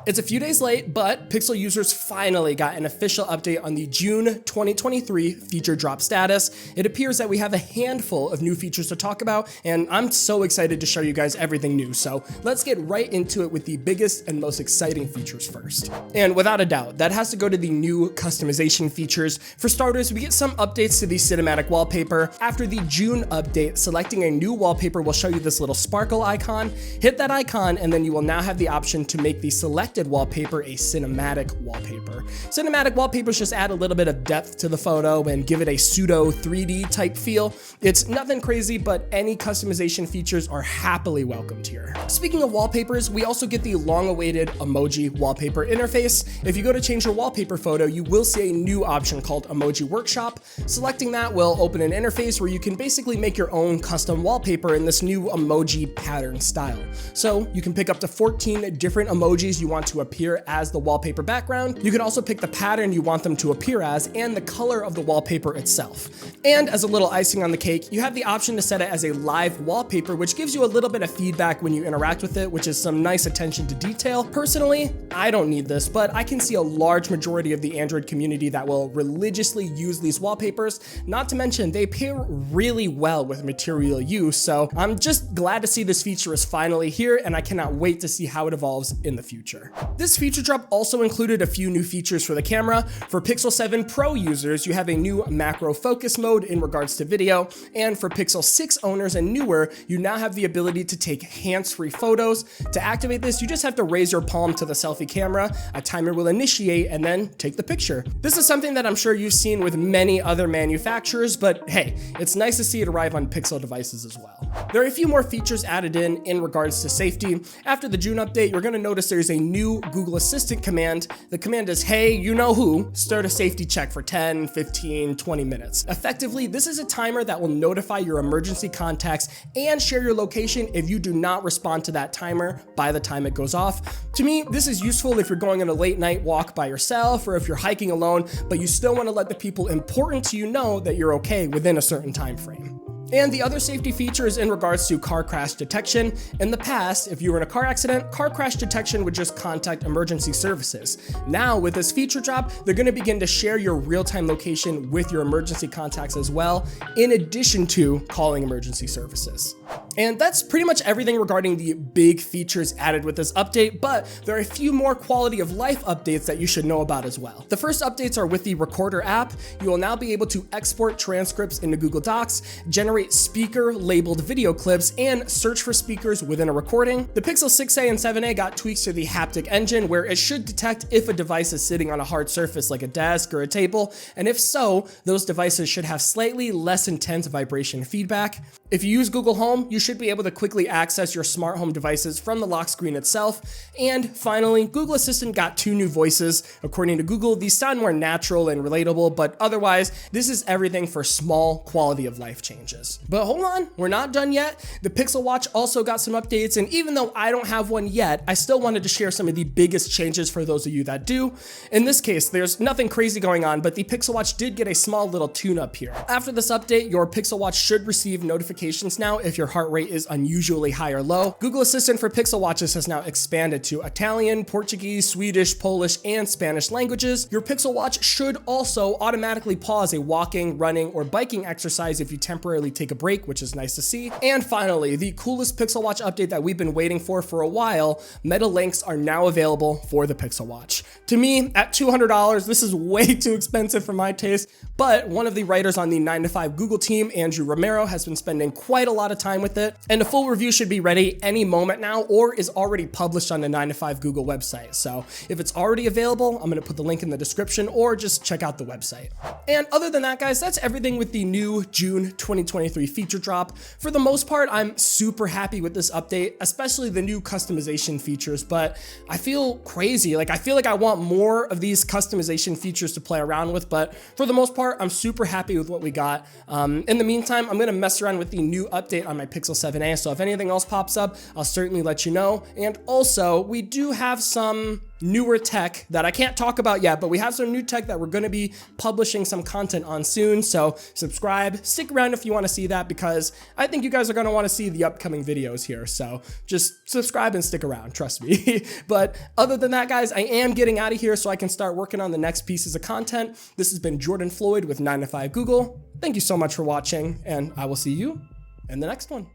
It's a few days late, but Pixel users finally got an official update on the June 2023 feature drop status. It appears that we have a handful of new features to talk about, and I'm so excited to show you guys everything new. So let's get right into it with the biggest and most exciting features first. And without a doubt, that has to go to the new customization features. For starters, we get some updates to the cinematic wallpaper. After the June update, selecting a new wallpaper will show you this little sparkle icon. Hit that icon, and then you will now have the option to make the selected wallpaper a cinematic wallpaper. Cinematic wallpapers just add a little bit of depth to the photo and give it a pseudo 3D type feel. It's nothing crazy, but any customization features are happily welcomed here. Speaking of wallpapers, we also get the long-awaited Emoji Wallpaper interface. If you go to change your wallpaper photo, you will see a new option called Emoji Workshop. Selecting that will open an interface where you can basically make your own custom wallpaper in this new emoji pattern style. So you can pick up to 14 different emojis you want to appear as the wallpaper background. You can also pick the pattern you want them to appear as and the color of the wallpaper itself. And as a little icing on the cake, you have the option to set it as a live wallpaper, which gives you a little bit of feedback when you interact with it, which is some nice attention to detail. Personally, I don't need this, but I can see a large majority of the Android community that will religiously use these wallpapers. Not to mention, they pair really well with material use, so I'm just glad to see this feature is finally here, and I cannot wait to see how it evolves in the future. This feature drop also included a few new features for the camera. For Pixel 7 Pro users, you have a new macro focus mode in regards to video, and for Pixel 6 owners and newer, you now have the ability to take hands-free photos. To activate this, you just have to raise your palm to the selfie camera, a timer will initiate, and then take the picture. This is something that I'm sure you've seen with many other manufacturers, but hey, it's nice to see it arrive on Pixel devices as well. There are a few more features added in regards to safety. After the June update, you're going to notice there's a new Google Assistant command. The command is, hey, you know who, start a safety check for 10, 15, 20 minutes. Effectively, this is a timer that will notify your emergency contacts and share your location if you do not respond to that timer by the time it goes off. To me, this is useful if you're going on a late night walk by yourself or if you're hiking alone, but you still want to let the people important to you know that you're okay within a certain time frame. And the other safety feature is in regards to car crash detection. In the past, if you were in a car accident, car crash detection would just contact emergency services. Now, with this feature drop, they're going to begin to share your real-time location with your emergency contacts as well, in addition to calling emergency services. And that's pretty much everything regarding the big features added with this update, but there are a few more quality of life updates that you should know about as well. The first updates are with the Recorder app. You will now be able to export transcripts into Google Docs, generate speaker-labeled video clips, and search for speakers within a recording. The Pixel 6a and 7a got tweaks to the haptic engine where it should detect if a device is sitting on a hard surface like a desk or a table, and if so, those devices should have slightly less intense vibration feedback. If you use Google Home, you should be able to quickly access your smart home devices from the lock screen itself. And finally, Google Assistant got 2 new voices. According to Google, these sound more natural and relatable, but otherwise, this is everything for small quality of life changes. But hold on, we're not done yet. The Pixel Watch also got some updates, and even though I don't have one yet, I still wanted to share some of the biggest changes for those of you that do. In this case, there's nothing crazy going on, but the Pixel Watch did get a small little tune-up here. After this update, your Pixel Watch should receive notifications now if your heart rate is unusually high or low. Google Assistant for Pixel Watches has now expanded to Italian, Portuguese, Swedish, Polish, and Spanish languages. Your Pixel Watch should also automatically pause a walking, running, or biking exercise if you temporarily take a break, which is nice to see. And finally, the coolest Pixel Watch update that we've been waiting for a while, Meta Links are now available for the Pixel Watch. To me, at $200, this is way too expensive for my taste, but one of the writers on the 9 to 5 Google team, Andrew Romero, has been spending quite a lot of time with it, and a full review should be ready any moment now or is already published on the 9 to 5 Google website. So if it's already available, I'm going to put the link in the description or just check out the website. And other than that, guys, that's everything with the new June 2023 feature drop. For the most part, I'm super happy with this update, especially the new customization features, but I feel crazy. I feel like I want more of these customization features to play around with, but for the most part, I'm super happy with what we got. In the meantime, I'm going to mess around with the the new update on my Pixel 7a, so if anything else pops up, I'll certainly let you know. And also, we do have some newer tech that I can't talk about yet, but we have some new tech that we're going to be publishing some content on soon. So subscribe, stick around if you want to see that, because I think you guys are going to want to see the upcoming videos here. So just subscribe and stick around, trust me. But other than that, guys, I am getting out of here so I can start working on the next pieces of content. This has been Jordan Floyd with 9 to 5 Google. Thank you so much for watching, and I will see you in the next one.